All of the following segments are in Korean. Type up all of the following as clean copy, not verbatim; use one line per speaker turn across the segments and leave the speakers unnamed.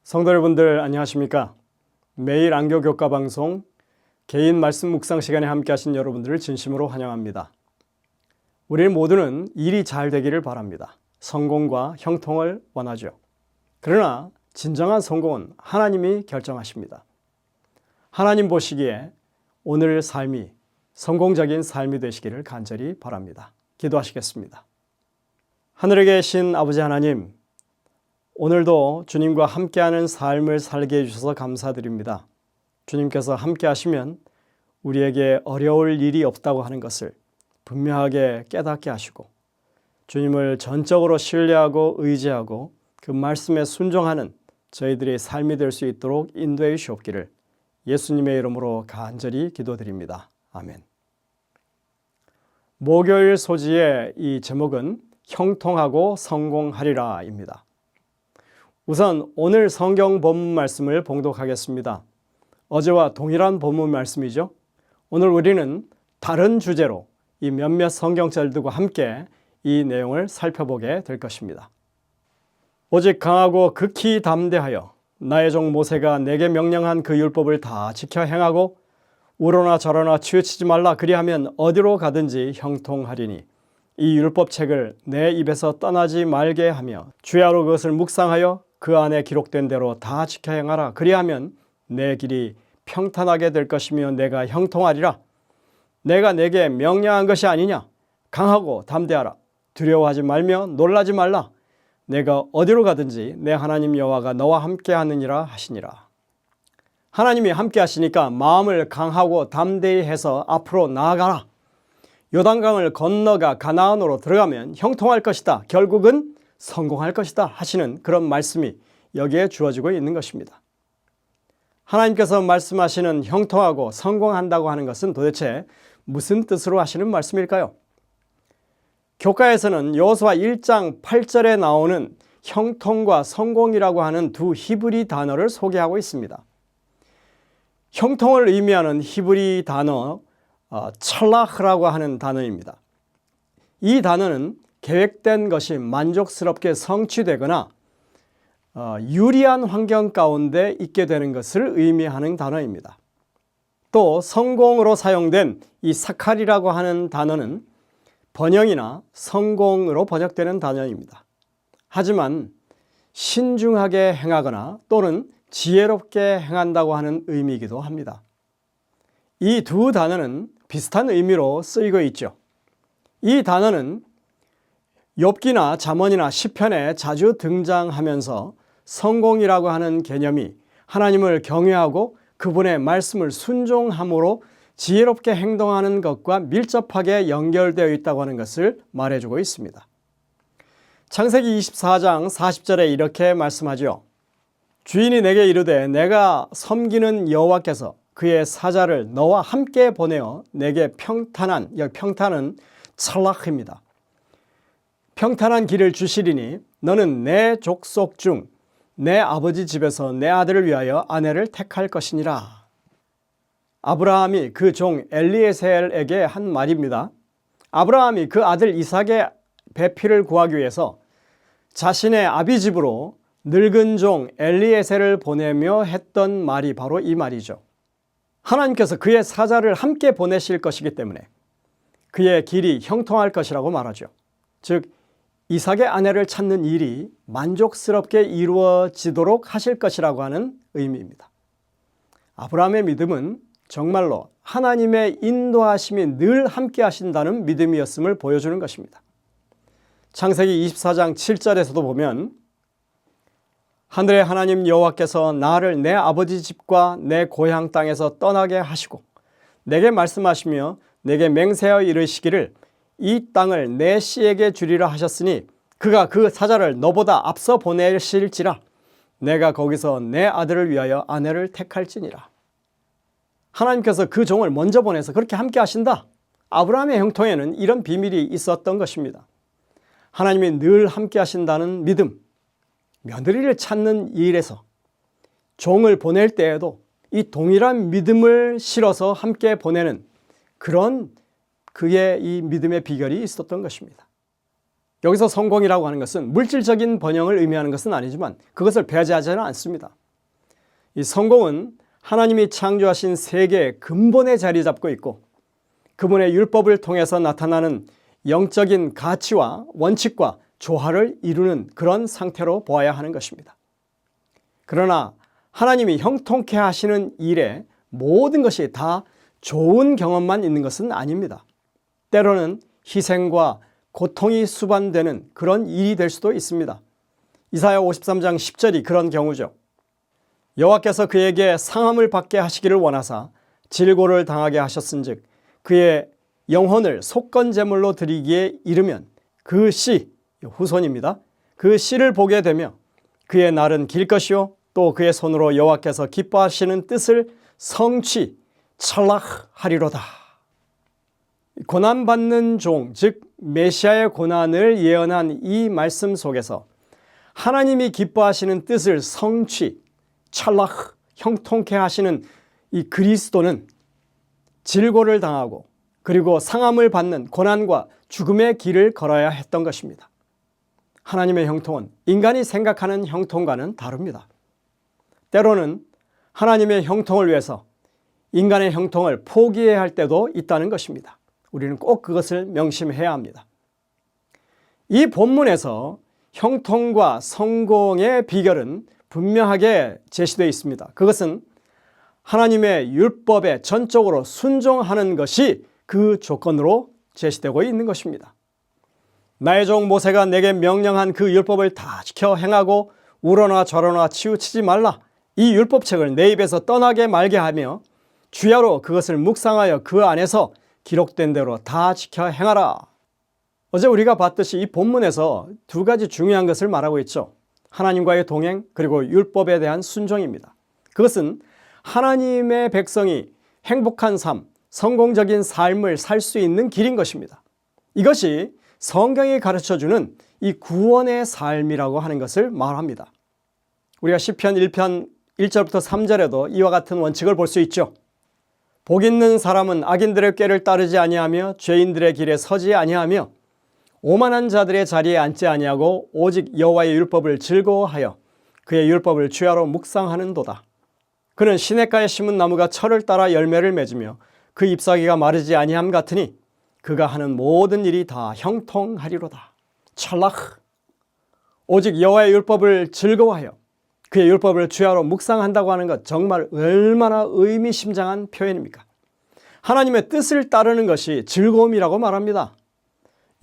성도 여러분들 안녕하십니까? 매일 안교 교과 방송 개인 말씀 묵상 시간에 함께 하신 여러분들을 진심으로 환영합니다. 우리 모두는 일이 잘 되기를 바랍니다. 성공과 형통을 원하죠. 그러나 진정한 성공은 하나님이 결정하십니다. 하나님 보시기에 오늘 삶이 성공적인 삶이 되시기를 간절히 바랍니다. 기도하시겠습니다. 하늘에 계신 아버지 하나님, 오늘도 주님과 함께하는 삶을 살게 해주셔서 감사드립니다. 주님께서 함께 하시면 우리에게 어려울 일이 없다고 하는 것을 분명하게 깨닫게 하시고 주님을 전적으로 신뢰하고 의지하고 그 말씀에 순종하는 저희들의 삶이 될 수 있도록 인도해 주시옵기를 예수님의 이름으로 간절히 기도드립니다. 아멘. 목요일 소지의 이 제목은 형통하고 성공하리라입니다. 우선 오늘 성경 본문 말씀을 봉독하겠습니다. 어제와 동일한 본문 말씀이죠. 오늘 우리는 다른 주제로 이 몇몇 성경절들과 함께 이 내용을 살펴보게 될 것입니다. 오직 강하고 극히 담대하여 나의 종 모세가 내게 명령한 그 율법을 다 지켜 행하고 우러나 저러나 치우치지 말라. 그리하면 어디로 가든지 형통하리니 이 율법책을 내 입에서 떠나지 말게 하며 주야로 그것을 묵상하여 그 안에 기록된 대로 다 지켜 행하라. 그리하면 내 길이 평탄하게 될 것이며 내가 형통하리라. 내가 내게 명령한 것이 아니냐. 강하고 담대하라. 두려워하지 말며 놀라지 말라. 내가 어디로 가든지 내 하나님 여호와가 너와 함께 하느니라 하시니라. 하나님이 함께 하시니까 마음을 강하고 담대히 해서 앞으로 나아가라. 요단강을 건너가 가나안으로 들어가면 형통할 것이다. 결국은 성공할 것이다 하시는 그런 말씀이 여기에 주어지고 있는 것입니다. 하나님께서 말씀하시는 형통하고 성공한다고 하는 것은 도대체 무슨 뜻으로 하시는 말씀일까요? 교과에서는 여호수아 1장 8절에 나오는 형통과 성공이라고 하는 두 히브리 단어를 소개하고 있습니다. 형통을 의미하는 히브리 단어 찰라흐라고 하는 단어입니다. 이 단어는 계획된 것이 만족스럽게 성취되거나 유리한 환경 가운데 있게 되는 것을 의미하는 단어입니다. 또 성공으로 사용된 이 사칼이라고 하는 단어는 번영이나 성공으로 번역되는 단어입니다. 하지만 신중하게 행하거나 또는 지혜롭게 행한다고 하는 의미이기도 합니다. 이 두 단어는 비슷한 의미로 쓰이고 있죠. 이 단어는 욥기나 잠언이나 시편에 자주 등장하면서 성공이라고 하는 개념이 하나님을 경외하고 그분의 말씀을 순종함으로 지혜롭게 행동하는 것과 밀접하게 연결되어 있다고 하는 것을 말해주고 있습니다. 창세기 24장 40절에 이렇게 말씀하죠. 주인이 내게 이르되 내가 섬기는 여호와께서 그의 사자를 너와 함께 보내어 내게 평탄한, 여기 평탄은 찰락입니다. 평탄한 길을 주시리니 너는 내 족속 중 내 아버지 집에서 내 아들을 위하여 아내를 택할 것이니라. 아브라함이 그 종 엘리에셀에게 한 말입니다. 아브라함이 그 아들 이삭의 배필을 구하기 위해서 자신의 아비 집으로 늙은 종 엘리에셀을 보내며 했던 말이 바로 이 말이죠. 하나님께서 그의 사자를 함께 보내실 것이기 때문에 그의 길이 형통할 것이라고 말하죠. 즉 이삭의 아내를 찾는 일이 만족스럽게 이루어지도록 하실 것이라고 하는 의미입니다. 아브라함의 믿음은 정말로 하나님의 인도하심이 늘 함께 하신다는 믿음이었음을 보여주는 것입니다. 창세기 24장 7절에서도 보면 하늘의 하나님 여호와께서 나를 내 아버지 집과 내 고향 땅에서 떠나게 하시고 내게 말씀하시며 내게 맹세하여 이르시기를 이 땅을 내 씨에게 주리라 하셨으니 그가 그 사자를 너보다 앞서 보내실지라 내가 거기서 내 아들을 위하여 아내를 택할지니라. 하나님께서 그 종을 먼저 보내서 그렇게 함께 하신다. 아브라함의 형통에는 이런 비밀이 있었던 것입니다. 하나님이 늘 함께 하신다는 믿음, 며느리를 찾는 일에서 종을 보낼 때에도 이 동일한 믿음을 실어서 함께 보내는 그런 그의 이 믿음의 비결이 있었던 것입니다. 여기서 성공이라고 하는 것은 물질적인 번영을 의미하는 것은 아니지만 그것을 배제하지는 않습니다. 이 성공은 하나님이 창조하신 세계의 근본에 자리 잡고 있고 그분의 율법을 통해서 나타나는 영적인 가치와 원칙과 조화를 이루는 그런 상태로 보아야 하는 것입니다. 그러나 하나님이 형통케 하시는 일에 모든 것이 다 좋은 경험만 있는 것은 아닙니다. 때로는 희생과 고통이 수반되는 그런 일이 될 수도 있습니다. 이사야 53장 10절이 그런 경우죠. 여호와께서 그에게 상함을 받게 하시기를 원하사 질고를 당하게 하셨은즉 그의 영혼을 속건제물로 드리기에 이르면 그 씨, 후손입니다. 그 씨를 보게 되며 그의 날은 길 것이요 또 그의 손으로 여호와께서 기뻐하시는 뜻을 성취, 찰락하리로다. 고난받는 종, 즉 메시아의 고난을 예언한 이 말씀 속에서 하나님이 기뻐하시는 뜻을 성취, 찰락, 형통케 하시는 이 그리스도는 질고를 당하고 그리고 상함을 받는 고난과 죽음의 길을 걸어야 했던 것입니다. 하나님의 형통은 인간이 생각하는 형통과는 다릅니다. 때로는 하나님의 형통을 위해서 인간의 형통을 포기해야 할 때도 있다는 것입니다. 우리는 꼭 그것을 명심해야 합니다. 이 본문에서 형통과 성공의 비결은 분명하게 제시되어 있습니다. 그것은 하나님의 율법에 전적으로 순종하는 것이 그 조건으로 제시되고 있는 것입니다. 나의 종 모세가 내게 명령한 그 율법을 다 지켜 행하고 우러나 저러나 치우치지 말라. 이 율법책을 내 입에서 떠나게 말게 하며 주야로 그것을 묵상하여 그 안에서 기록된 대로 다 지켜 행하라. 어제 우리가 봤듯이 이 본문에서 두 가지 중요한 것을 말하고 있죠. 하나님과의 동행 그리고 율법에 대한 순종입니다. 그것은 하나님의 백성이 행복한 삶, 성공적인 삶을 살 수 있는 길인 것입니다. 이것이 성경이 가르쳐주는 이 구원의 삶이라고 하는 것을 말합니다. 우리가 시편 1편 1절부터 3절에도 이와 같은 원칙을 볼 수 있죠. 복 있는 사람은 악인들의 꾀를 따르지 아니하며 죄인들의 길에 서지 아니하며 오만한 자들의 자리에 앉지 아니하고 오직 여호와의 율법을 즐거워하여 그의 율법을 주야로 묵상하는도다. 그는 시냇가에 심은 나무가 철을 따라 열매를 맺으며 그 잎사귀가 마르지 아니함 같으니 그가 하는 모든 일이 다 형통하리로다. 찰락. 오직 여호와의 율법을 즐거워하여 그의 율법을 주야로 묵상한다고 하는 것 정말 얼마나 의미심장한 표현입니까? 하나님의 뜻을 따르는 것이 즐거움이라고 말합니다.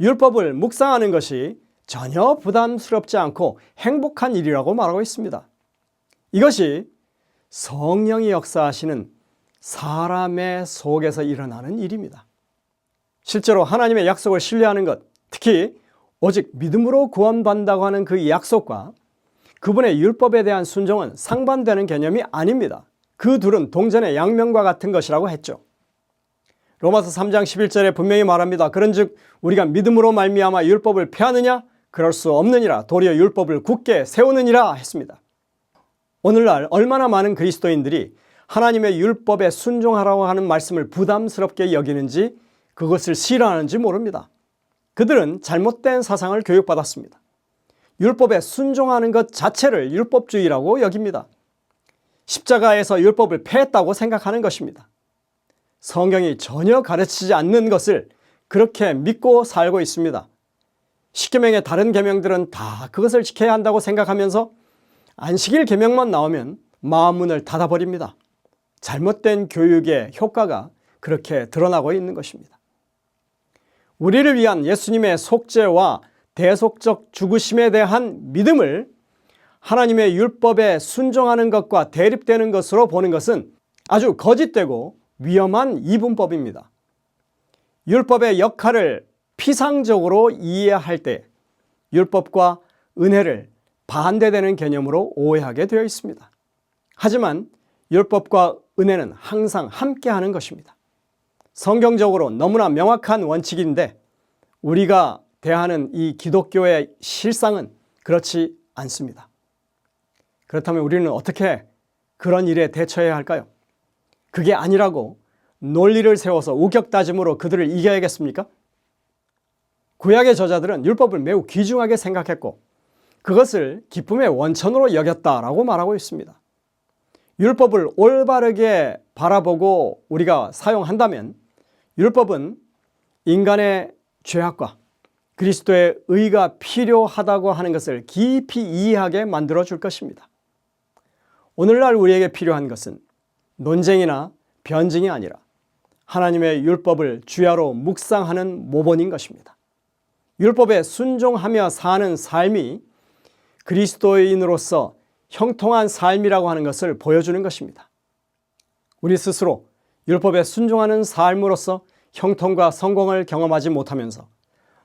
율법을 묵상하는 것이 전혀 부담스럽지 않고 행복한 일이라고 말하고 있습니다. 이것이 성령이 역사하시는 사람의 속에서 일어나는 일입니다. 실제로 하나님의 약속을 신뢰하는 것, 특히 오직 믿음으로 구원받는다고 하는 그 약속과 그분의 율법에 대한 순종은 상반되는 개념이 아닙니다. 그 둘은 동전의 양면과 같은 것이라고 했죠. 로마서 3장 11절에 분명히 말합니다. 그런즉 우리가 믿음으로 말미암아 율법을 폐하느냐? 그럴 수 없느니라. 도리어 율법을 굳게 세우느니라 했습니다. 오늘날 얼마나 많은 그리스도인들이 하나님의 율법에 순종하라고 하는 말씀을 부담스럽게 여기는지 그것을 싫어하는지 모릅니다. 그들은 잘못된 사상을 교육받았습니다. 율법에 순종하는 것 자체를 율법주의라고 여깁니다. 십자가에서 율법을 폐했다고 생각하는 것입니다. 성경이 전혀 가르치지 않는 것을 그렇게 믿고 살고 있습니다. 십계명의 다른 계명들은 다 그것을 지켜야 한다고 생각하면서 안식일 계명만 나오면 마음문을 닫아버립니다. 잘못된 교육의 효과가 그렇게 드러나고 있는 것입니다. 우리를 위한 예수님의 속죄와 대속적 죽으심에 대한 믿음을 하나님의 율법에 순종하는 것과 대립되는 것으로 보는 것은 아주 거짓되고 위험한 이분법입니다. 율법의 역할을 피상적으로 이해할 때 율법과 은혜를 반대되는 개념으로 오해하게 되어 있습니다. 하지만 율법과 은혜는 항상 함께하는 것입니다. 성경적으로 너무나 명확한 원칙인데 우리가 대하는 이 기독교의 실상은 그렇지 않습니다. 그렇다면 우리는 어떻게 그런 일에 대처해야 할까요? 그게 아니라고 논리를 세워서 우격다짐으로 그들을 이겨야겠습니까? 구약의 저자들은 율법을 매우 귀중하게 생각했고 그것을 기쁨의 원천으로 여겼다라고 말하고 있습니다. 율법을 올바르게 바라보고 우리가 사용한다면 율법은 인간의 죄악과 그리스도의 의가 필요하다고 하는 것을 깊이 이해하게 만들어 줄 것입니다. 오늘날 우리에게 필요한 것은 논쟁이나 변증이 아니라 하나님의 율법을 주야로 묵상하는 모본인 것입니다. 율법에 순종하며 사는 삶이 그리스도인으로서 형통한 삶이라고 하는 것을 보여주는 것입니다. 우리 스스로 율법에 순종하는 삶으로서 형통과 성공을 경험하지 못하면서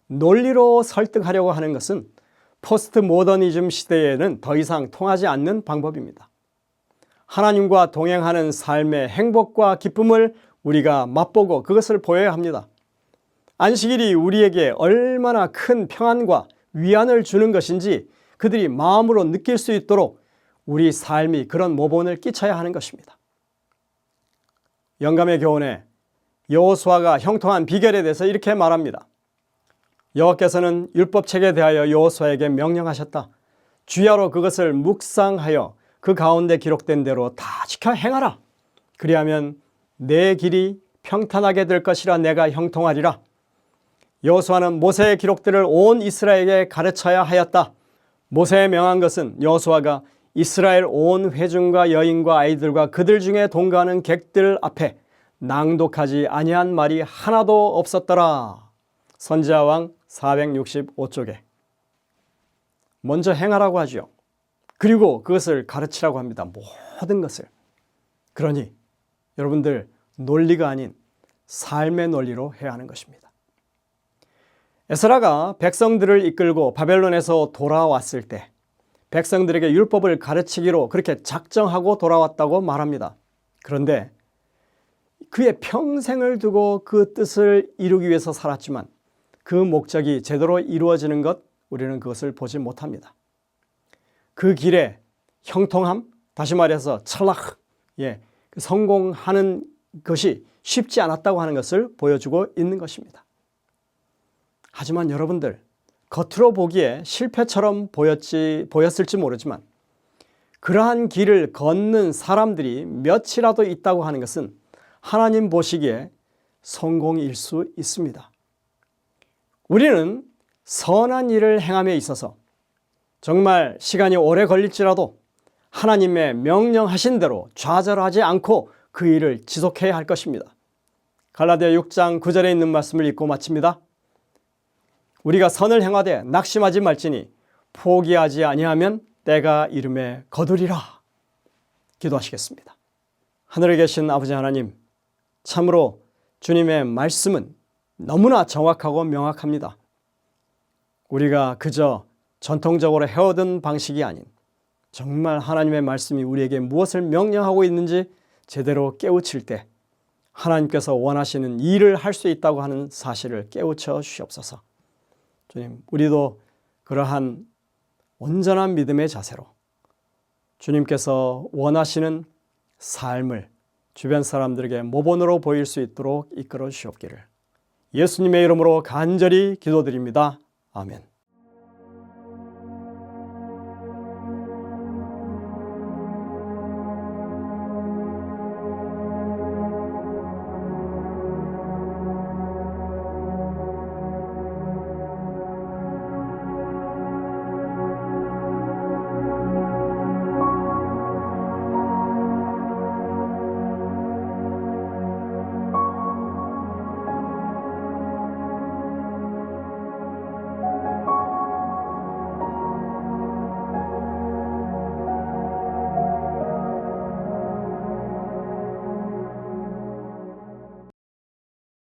논리로 설득하려고 하는 것은 포스트 모더니즘 시대에는 더 이상 통하지 않는 방법입니다. 하나님과 동행하는 삶의 행복과 기쁨을 우리가 맛보고 그것을 보여야 합니다. 안식일이 우리에게 얼마나 큰 평안과 위안을 주는 것인지 그들이 마음으로 느낄 수 있도록 우리 삶이 그런 모본을 끼쳐야 하는 것입니다. 영감의 교훈에 여호수아가 형통한 비결에 대해서 이렇게 말합니다. 여호와께서는 율법책에 대하여 여호수아에게 명령하셨다. 주야로 그것을 묵상하여 그 가운데 기록된 대로 다 지켜 행하라. 그리하면 내 길이 평탄하게 될 것이라 내가 형통하리라. 여호수아는 모세의 기록들을 온 이스라엘에게 가르쳐야 하였다. 모세에 명한 것은 여호수아가 이스라엘 온 회중과 여인과 아이들과 그들 중에 동거하는 객들 앞에 낭독하지 아니한 말이 하나도 없었더라. 선지자왕 465쪽에. 먼저 행하라고 하죠. 그리고 그것을 가르치라고 합니다. 모든 것을. 그러니 여러분들 논리가 아닌 삶의 논리로 해야 하는 것입니다. 에스라가 백성들을 이끌고 바벨론에서 돌아왔을 때 백성들에게 율법을 가르치기로 그렇게 작정하고 돌아왔다고 말합니다. 그런데 그의 평생을 두고 그 뜻을 이루기 위해서 살았지만 그 목적이 제대로 이루어지는 것 우리는 그것을 보지 못합니다. 그 길에 형통함, 다시 말해서 찰락, 성공하는 것이 쉽지 않았다고 하는 것을 보여주고 있는 것입니다. 하지만 여러분들 겉으로 보기에 실패처럼 보였을지 모르지만 그러한 길을 걷는 사람들이 몇이라도 있다고 하는 것은 하나님 보시기에 성공일 수 있습니다. 우리는 선한 일을 행함에 있어서 정말 시간이 오래 걸릴지라도 하나님의 명령하신 대로 좌절하지 않고 그 일을 지속해야 할 것입니다. 갈라디아 6장 9절에 있는 말씀을 읽고 마칩니다. 우리가 선을 행하되 낙심하지 말지니 포기하지 아니하면 때가 이름에 거두리라. 기도하시겠습니다. 하늘에 계신 아버지 하나님, 참으로 주님의 말씀은 너무나 정확하고 명확합니다. 우리가 그저 전통적으로 해오던 방식이 아닌 정말 하나님의 말씀이 우리에게 무엇을 명령하고 있는지 제대로 깨우칠 때 하나님께서 원하시는 일을 할 수 있다고 하는 사실을 깨우쳐 주시옵소서. 주님, 우리도 그러한 온전한 믿음의 자세로 주님께서 원하시는 삶을 주변 사람들에게 모본으로 보일 수 있도록 이끌어 주시옵기를 예수님의 이름으로 간절히 기도드립니다. 아멘.